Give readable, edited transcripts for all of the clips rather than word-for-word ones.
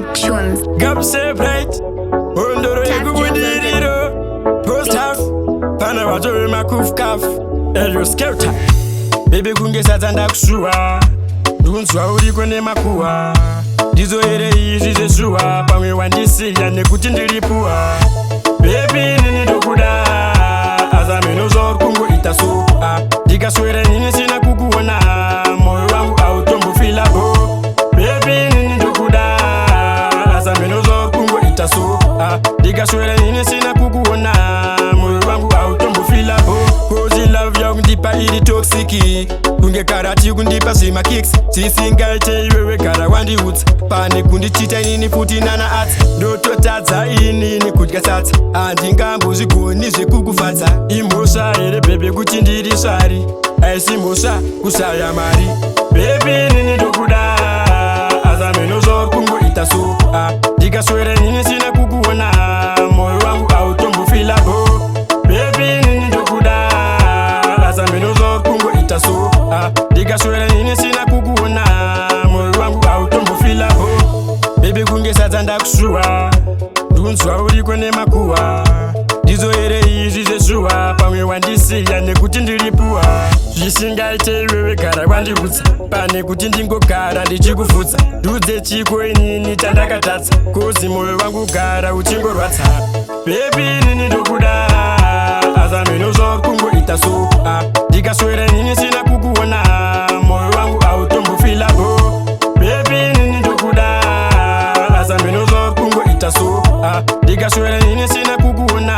with tunes. Gap separate. Ondoro yekubudiriro. Post half. Pana watori makuf kaf. Eyo skelter. Baby kunge satanda kushuwa. Dunzwa uri kwene makuwa. Dizo ere izi zeshuwa. Pamwe wandisiya nekuti ndiripuwa. Baby nini dokuda. Azameno zor kungo itaso. Dikaswere nini sina kukuona. Moyo wangu autombo filabo. Baby nini dokuda. Azameno zor kungo itaso. Dikaswere nini sina kukuona. Moyo wangu autombo filabo. Kozi love yangu ndipa ili toxiki. Kunge karati kundipa sima kicks. Sisingaite iwewe kara wandi hoots. Pane kundichita inini futi nana arts. Doto tadza inini kudya satsa. Andingambuzi kuni zvekukufatsa. Imosha ere bebe kuti ndiri swari. Aisi mosha kusaya mari. Baby nini dokuda. Azameno zor kungo itaso. Dikaswere nini sina kukuona. Moyo wangu autombo filabo. Baby nini dokuda. Azameno zor kungo itaso. Dikaswere nini sina kukuona. Moyo wangu autombo filabo. Baby kunge satanda kushuwa. Dunzwa uri kwene makuwa. Dizo ere izi zeshuwa. Pamwe wandisiya nekuti ndiripuwa. Zvisingaite iwewe gara wandihutsa. Pane kuti ndingogara ndichikufutsa. Ndudze chiko inini chandakatatsa. Kozi moyo wangu gara uchingorwatsa. Baby nini ndokuda. Azameno zor kungo itaso. Dikaswere nini sina kukuona. Moyo wangu autombo filabo. Baby nini ndokuda. Azameno zor kungo itaso. Dikaswere nini sina kukuona.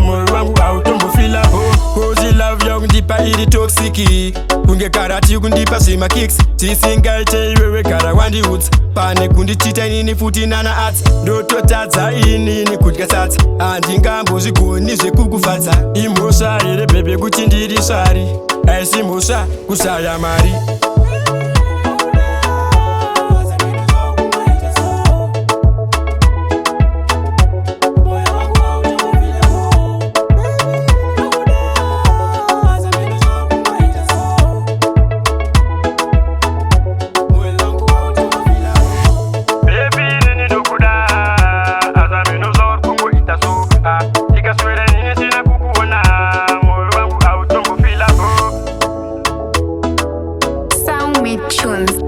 Moyo wangu autombo filabo. Kozi love yangu ndipa ili toxiki. Kunge karati kundipa sima kicks. Sisingaite iwewe kara wandi hoots. Pane kundichita inini futi nana arts. Doto tadza inini kudya satsa. Andingambuzi kuni zvekukufatsa. Imosha ere bebe kuti ndiri swari. Aisi mosha kusaya mari. With tunes.